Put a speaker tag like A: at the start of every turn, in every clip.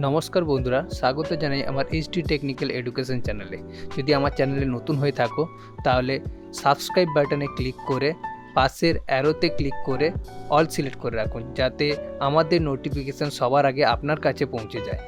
A: নমস্কার বন্ধুরা, স্বাগত জানাই আমার এইচডি টেকনিক্যাল এডুকেশন চ্যানেলে। যদি আমার চ্যানেলে নতুন হয়ে থাকো তাহলে সাবস্ক্রাইব বাটনে ক্লিক করে পাশের অ্যারোতে ক্লিক করে অল সিলেক্ট করে রাখুন, যাতে আমাদের নোটিফিকেশান সবার আগে আপনার কাছে পৌঁছে যায়।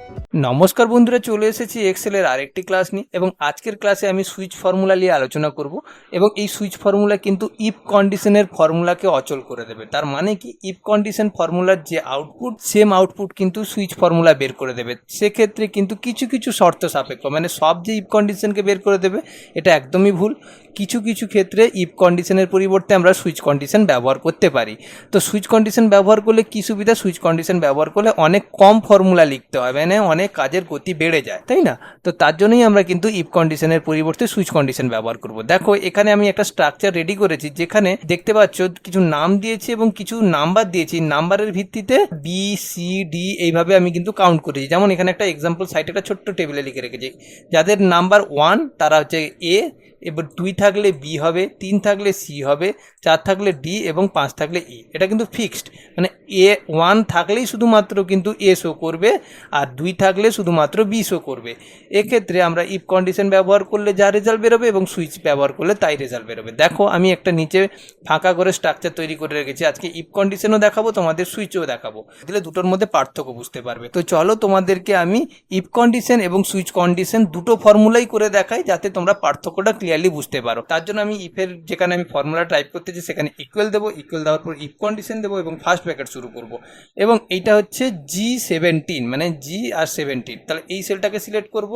A: নমস্কার বন্ধুরা, চলে এসেছি এক্সেলের আরেকটি ক্লাস নিয়ে এবং আজকের ক্লাসে আমি সুইচ ফর্মুলা নিয়ে আলোচনা করব এবং এই সুইচ ফর্মুলা কিন্তু ইফ কন্ডিশনের ফর্মুলাকে অচল করে দেবে। তার মানে কি, ইফ কন্ডিশন ফর্মুলার যে আউটপুট সেম আউটপুট কিন্তু সুইচ ফর্মুলা বের করে দেবে। সেক্ষেত্রে কিন্তু কিছু কিছু শর্ত সাপেক্ষ, মানে সব যে ইফ কন্ডিশনকে বের করে দেবে এটা একদমই ভুল। কিছু কিছু ক্ষেত্রে ইফ কন্ডিশনের পরিবর্তে আমরা সুইচ কন্ডিশন ব্যবহার করতে পারি। তো সুইচ কন্ডিশন ব্যবহার করলে কী সুবিধা, সুইচ কন্ডিশন ব্যবহার করলে অনেক কম ফর্মুলা লিখতে হয়, মানে অনেক কাজের গতি বেড়ে যায়, তাই না? তো তার জন্যই আমরা কিন্তু ইফ কন্ডিশনের পরিবর্তে সুইচ কন্ডিশন ব্যবহার করব। দেখো এখানে আমি একটা স্ট্রাকচার রেডি করেছি, যেখানে দেখতে পাচ্ছ কিছু নাম দিয়েছি এবং কিছু নাম্বার দিয়েছি। নাম্বারের ভিত্তিতে বি সি ডি এইভাবে আমি কিন্তু কাউন্ট করেছি। যেমন এখানে একটা এক্সাম্পল সাইটে একটা ছোট্ট টেবিলে লিখে রেখেছি, যাদের নাম্বার 1 তারা হচ্ছে এ, এবার 2 থাকলে বি হবে, 3 থাকলে সি হবে, 4 থাকলে ডি এবং 5 থাকলে ই। এটা কিন্তু ফিক্সড, মানে এ 1 থাকলেই শুধুমাত্র কিন্তু এ শো করবে আর 2 থাকলে শুধুমাত্র বি শো করবে। এক্ষেত্রে আমরা ইফ কন্ডিশন ব্যবহার করলে যা রেজাল্ট বেরোবে এবং সুইচ ব্যবহার করলে তাই রেজাল্ট বেরোবে। দেখো আমি একটা নিচে ফাঁকা করে স্ট্রাকচার তৈরি করে রেখেছি। আজকে ইফ কন্ডিশনও দেখাবো, তোমাদের সুইচও দেখাবো, দিলে দুটোর মধ্যে পার্থক্য বুঝতে পারবে। তো চলো তোমাদেরকে আমি ইফ কন্ডিশন এবং সুইচ কন্ডিশন দুটো ফর্মুলাই করে দেখাই, যাতে তোমরা পার্থক্যটা ক্লিয়ারলি বুঝতে পারো। তার জন্য আমি ইফের যেখানে আমি ফর্মুলা টাইপ করতেছি সেখানে ইকুয়াল দেবো, ইকুয়াল দেওয়ার পর ইফ কন্ডিশন দেবো এবং ফার্স্ট ব্র্যাকেট শুরু করব। এবং এইটা হচ্ছে G17, মানে জি আর 17, তাহলে এই সেলটাকে সিলেক্ট করব।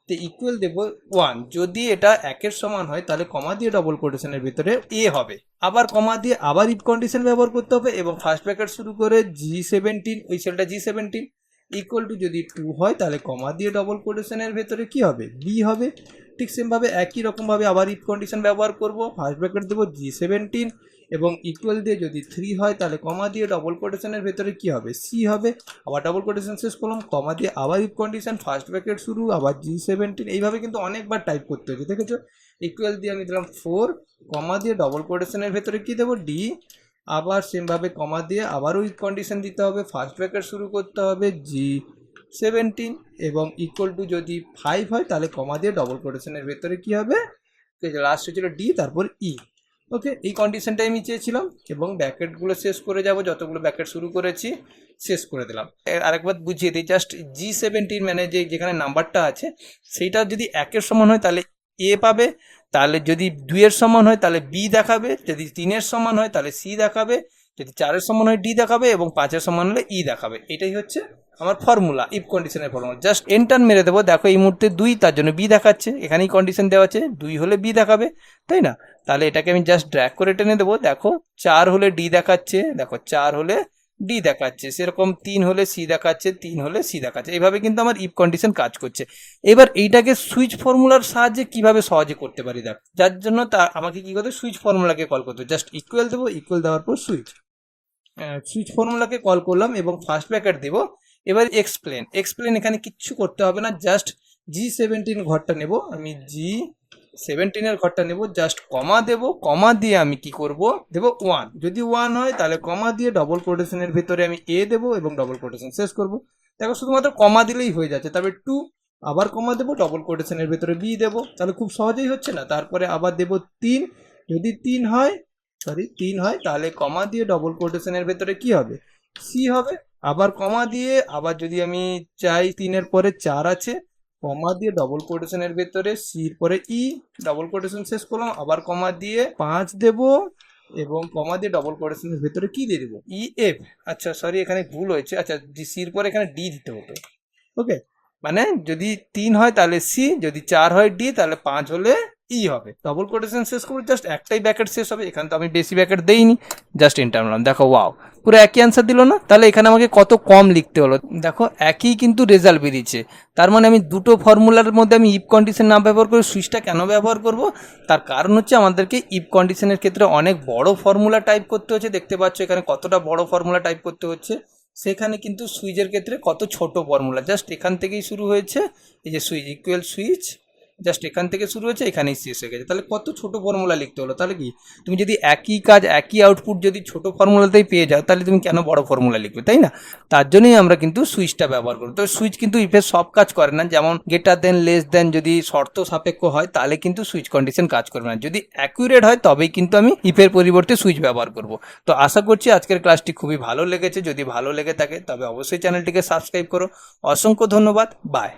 A: তো ইকুয়াল দেবো 1, যদি এটা 1-এর সমান হয় তাহলে কমা দিয়ে ডবল কোটেশনের ভিতরে এ হবে, আবার কমা দিয়ে আবার ইফ কন্ডিশন ব্যবহার করতে হবে এবং ফার্স্ট ব্র্যাকেট শুরু করে G17, ওই সেলটা G17 ইকুয়াল টু যদি 2 হয় তাহলে কমা দিয়ে ডবল কোটেশনের ভেতরে কি হবে, বি হবে। ঠিক সেমভাবে একই রকমভাবে আবার ইফ কন্ডিশন ব্যবহার করব, ফার্স্ট ব্র্যাকেট দেবো G17 এবং ইকুয়াল দিয়ে যদি 3 হয় তাহলে কমা দিয়ে ডবল কোটেশনের ভেতরে কি হবে, সি হবে। আবার ডবল কোটেশন শেষ করলাম, কমা দিয়ে আবার ইফ কন্ডিশন, ফার্স্ট ব্র্যাকেট শুরু, আবার G17। এইভাবে কিন্তু অনেকবার টাইপ করতে হয়েছে, দেখেছো? ইকুয়াল দিয়ে আমি দিলাম 4, কমা দিয়ে ডবল কোটেশনের ভেতরে কি দেবো, ডি। আবার সেমভাবে কমা দিয়ে আবারও ইফ কন্ডিশন দিতে হবে, ফার্স্ট ব্র্যাকেট শুরু করতে হবে G17 এবং ইকুয়াল টু যদি 5 হয় তাহলে কমা দিয়ে ডবল কোটেশনের ভেতরে কি হবে, লাস্ট হয়েছিল ডি, তারপর ই। ওকে, এই কন্ডিশনটাই আমি চেয়েছিলাম এবং ব্যাকেটগুলো শেষ করে যাব, যতগুলো ব্যাকেট শুরু করেছি শেষ করে দিলাম। আরেকবার বুঝিয়ে দিই, জাস্ট G17 মানে যেখানে নাম্বারটা আছে সেইটা যদি 1-এর সমান হয় তাহলে এ পাবে, তাহলে যদি 2-এর সমান হয় তাহলে বি দেখাবে, যদি 3-এর সমান হয় তাহলে সি দেখাবে, যদি 4-এর সমান হয় ডি দেখাবে এবং 5-এর সমান হলে ই দেখাবে। এটাই হচ্ছে আমার ফর্মুলা, ইফ কন্ডিশনের ফর্মুলা। জাস্ট এন্টার মেরে দেবো। দেখো এই মুহূর্তে 2, তার জন্য বি দেখাচ্ছে, এখানেই কন্ডিশন দেওয়া আছে 2 হলে বি দেখাবে, তাই না? তাহলে এটাকে আমি জাস্ট ড্র্যাগ করে টেনে দেবো। দেখো 4 হলে ডি দেখাচ্ছে, দেখো 4 হলে ডি দেখাচ্ছে, সেরকম 3 হলে সি দেখাচ্ছে, 3 হলে সি দেখাচ্ছে। এইভাবে কিন্তু আমার ইফ কন্ডিশন কাজ করছে। এবার এইটাকে সুইচ ফর্মুলার সাহায্যে কিভাবে সহজে করতে পারি দেখ, যার জন্য আমাকে কি করতে, সুইচ ফর্মুলাকে কল করতে। জাস্ট ইকুয়াল দেবো, ইকুয়াল দেওয়ার পর সুইচ ফর্মুলাকে কল করলাম এবং ফার্স্ট ব্র্যাকেট দেবো। এবার এক্সপ্লেন এখানে কিচ্ছু করতে হবে না, জাস্ট G17 ঘরটা নেব, আমি G17-এর ঘরটা নেব, জাস্ট কমা দেব, কমা দিয়ে আমি কি করব, দেবো 1, যদি 1 হয় তাহলে কমা দিয়ে ডবল কোটেশনের ভিতরে আমি এ দেবো এবং ডবল কোটেশন শেষ করব। দেখো শুধুমাত্র কমা দিলেই হয়ে যাচ্ছে, তবে 2, আবার কমা দেবো, ডবল কোটেশনের ভিতরে বি দেবো, তাহলে খুব সহজেই হচ্ছে না? তারপরে আবার দেবো 3, যদি 3 হয় তাহলে কমা দিয়ে ডবল কোটেশনের ভেতরে কি হবে, সি হবে। আবার কমা দিয়ে আবার যদি আমি চাই 3-এর পরে 4 আছে, কমা দিয়ে ডবল কোটেশনের ভেতরে সির পরে ই, ডবল কোটেশন শেষ করলাম, আবার কমা দিয়ে 5 দেব এবং কমা দিয়ে ডবল কোটেশনের ভেতরে কি দিয়ে দেবো, ই এফ। আচ্ছা সরি, এখানে ভুল হয়েছে, আচ্ছা সির পরে এখানে ডি দিতে হতো। ওকে, মানে যদি 3 হয় তাহলে সি, যদি 4 হয় ডি, তাহলে 5 হলে ই হবে। ডবল কোটেশন শেষ করবো, জাস্ট একটাই ব্যাকেট শেষ হবে। এখানে তো আমি বেশি ব্যাকেট দেইনি, জাস্ট এন্টার মারলাম। দেখো ওয়াও, পুরো একই অ্যান্সার দিল না? তাহলে এখানে আমাকে কত কম লিখতে হলো, দেখো একই কিন্তু রেজাল্ট বেরিয়েছে। তার মানে আমি দুটো ফর্মুলার মধ্যে আমি ইফ কন্ডিশন না ব্যবহার করে সুইচটা কেন ব্যবহার করব? তার কারণ হচ্ছে আমাদেরকে ইফ কন্ডিশনের ক্ষেত্রে অনেক বড় ফর্মুলা টাইপ করতে হচ্ছে। দেখতে পাচ্ছ এখানে কতটা বড় ফর্মুলা টাইপ করতে হচ্ছে, সেখানে কিন্তু সুইচের ক্ষেত্রে কত ছোট ফর্মুলা, জাস্ট এখান থেকেই শুরু হয়েছে। এই যে সুইচ ইকুয়াল সুইচ,
B: জাস্ট এখান থেকে শুরু হয়েছে, এখানেই শেষ হয়ে গেছে। তাহলে কত ছোট ফর্মুলা লিখতে হলো? তাহলে কি তুমি যদি একই কাজ একই আউটপুট যদি ছোট ফর্মুলাতেই পেয়ে যাও, তাহলে তুমি কেন বড় ফর্মুলা লিখবে, তাই না? তার জন্যই আমরা কিন্তু সুইচটা ব্যবহার করি। তো সুইচ কিন্তু ইফের সব কাজ করে না, যেমন গ্রেটার দেন লেস দেন যদি শর্ত সাপেক্ষ হয় তাহলে কিন্তু সুইচ কন্ডিশন কাজ করবে না। যদি অ্যাকুরেট হয় তবেই কিন্তু আমি ইফের পরিবর্তে সুইচ ব্যবহার করব। তো আশা করছি আজকের ক্লাসটি খুবই ভালো লেগেছে। যদি ভালো লেগে থাকে তবে অবশ্যই চ্যানেলটিকে সাবস্ক্রাইব করো। অসংখ্য ধন্যবাদ। বাই।